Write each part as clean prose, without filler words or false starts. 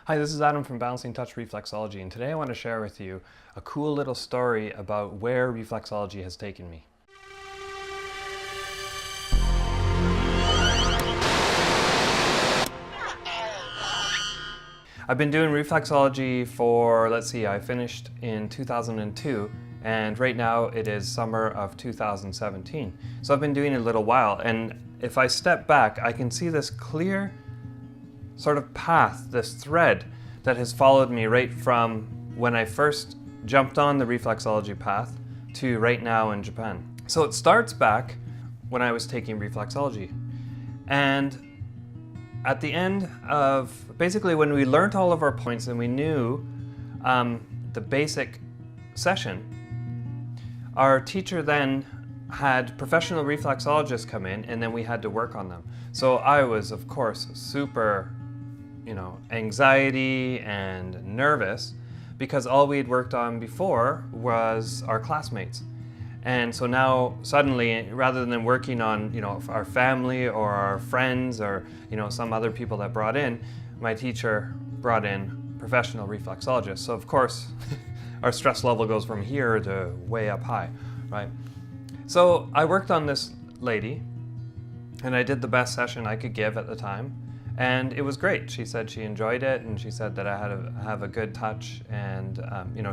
Hi, this is Adam from Balancing Touch Reflexology, and today I want to share with you a cool little story about where reflexology has taken me. I've been doing reflexology for, I finished in 2002, and right now it is summer of 2017. So I've been doing it a little while, and if I step back, I can see this clear sort of path, this thread that has followed me right from when I first jumped on the reflexology path to right now in Japan. So it starts back when I was taking reflexology. And at the end of, basically when we learned all of our points and we knew the basic session, our teacher then had professional reflexologists come in and then we had to work on them. So I was, of course, super anxiety and nervous because all we had worked on before was our classmates. And so now suddenly, rather than working on our family or our friends or some other people that brought in, my teacher brought in professional reflexologists. So of course, our stress level goes from here to way up high, right? So I worked on this lady and I did the best session I could give at the time. And it was great. She said she enjoyed it, and she said that I had to have a good touch, and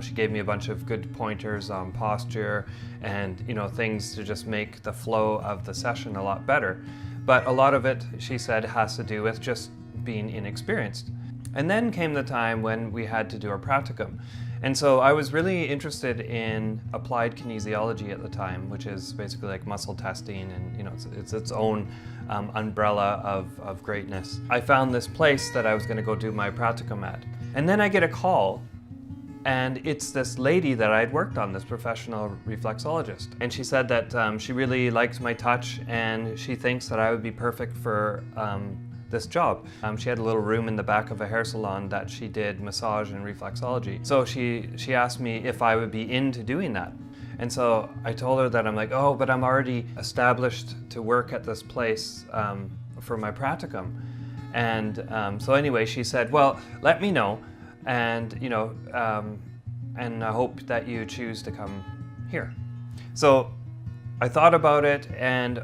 she gave me a bunch of good pointers on posture and things to just make the flow of the session a lot better. But a lot of it, she said, has to do with just being inexperienced. And then came the time when we had to do our practicum. And so I was really interested in applied kinesiology at the time, which is basically like muscle testing, and it's its own umbrella of greatness. I found this place that I was going to go do my practicum at. And then I get a call, and it's this lady that I had worked on, this professional reflexologist. And she said that she really liked my touch, and she thinks that I would be perfect for this job. She had a little room in the back of a hair salon that she did massage and reflexology. So she asked me if I would be into doing that. And so I told her that I'm like, oh, but I'm already established to work at this place for my practicum. And so anyway, she said, well, let me know, and and I hope that you choose to come here. So I thought about it,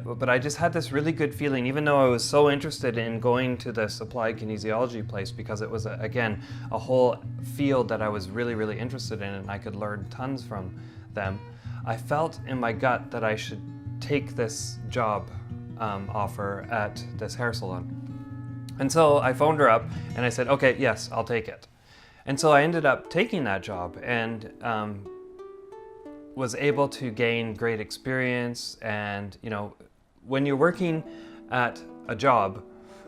but I just had this really good feeling, even though I was so interested in going to this applied kinesiology place because it was, again, a whole field that I was really, really interested in and I could learn tons from them. I felt in my gut that I should take this job offer at this hair salon. And so I phoned her up and I said, okay, yes, I'll take it. And so I ended up taking that job and was able to gain great experience. And when you're working at a job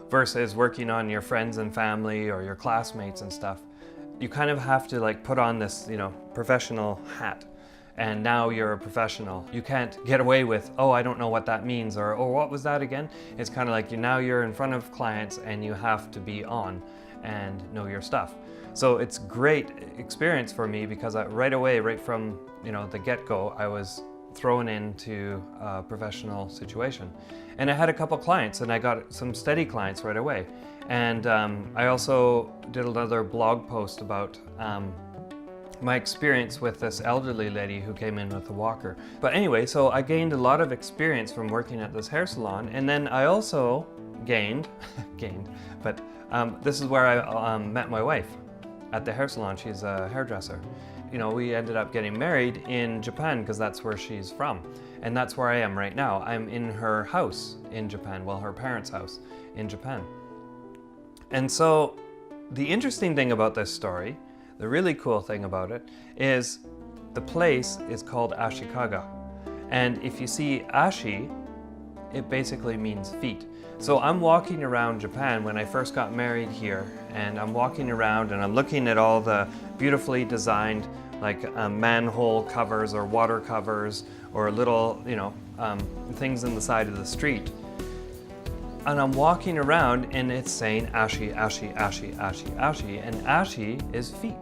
versus working on your friends and family or your classmates and stuff, you kind of have to put on this professional hat, and now you're a professional. You can't get away with, oh, I don't know what that means, or oh, what was that again? It's kind of like now you're in front of clients and you have to be on and know your stuff. So it's great experience for me because right away, right from the get-go, I was thrown into a professional situation. And I had a couple clients, and I got some steady clients right away. And I also did another blog post about my experience with this elderly lady who came in with a walker. But anyway, so I gained a lot of experience from working at this hair salon, and then I also gained, but this is where I met my wife at the hair salon. She's a hairdresser. We ended up getting married in Japan because that's where she's from. And that's where I am right now. I'm in her house in Japan, well, her parents' house in Japan. And so the interesting thing about this story, the really cool thing about it, is the place is called Ashikaga. And if you see Ashi, it basically means feet. So I'm walking around Japan when I first got married here, and I'm walking around and I'm looking at all the beautifully designed manhole covers or water covers or little things in the side of the street. And I'm walking around and it's saying Ashi, Ashi, Ashi, Ashi, Ashi, and Ashi is feet.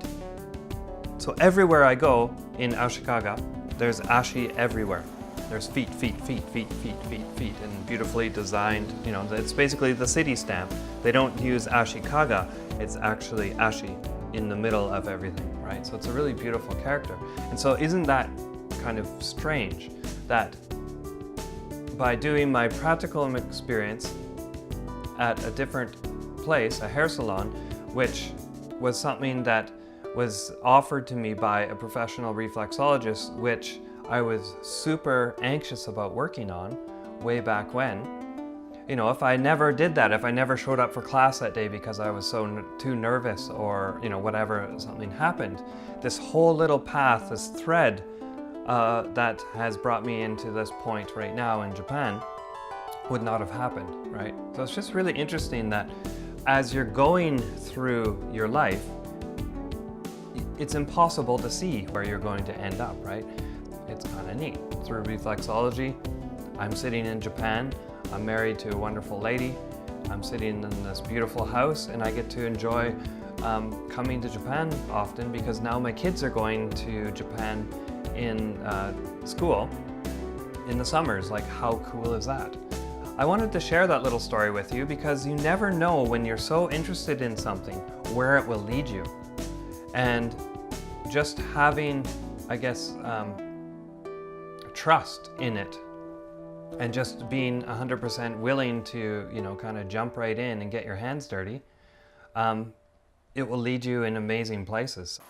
So everywhere I go in Ashikaga, there's Ashi everywhere. There's feet, feet, feet, feet, feet, feet, feet, and beautifully designed. You know, it's basically the city stamp. They don't use Ashikaga. It's actually Ashi in the middle of everything, right? So it's a really beautiful character. And so isn't that kind of strange that by doing my practical experience at a different place, a hair salon, which was something that was offered to me by a professional reflexologist, which I was super anxious about working on way back when. You know, if I never did that, if I never showed up for class that day because I was so too nervous or, you know, whatever, something happened, this whole little path, this thread that has brought me into this point right now in Japan would not have happened, right? So it's just really interesting that as you're going through your life, it's impossible to see where you're going to end up, right? It's kind of neat. Through reflexology, I'm sitting in Japan. I'm married to a wonderful lady. I'm sitting in this beautiful house, and I get to enjoy coming to Japan often because now my kids are going to Japan in school in the summers. Like, how cool is that? I wanted to share that little story with you because you never know when you're so interested in something where it will lead you. And just having, I guess, trust in it and just being 100% willing to, you know, kind of jump right in and get your hands dirty, it will lead you in amazing places.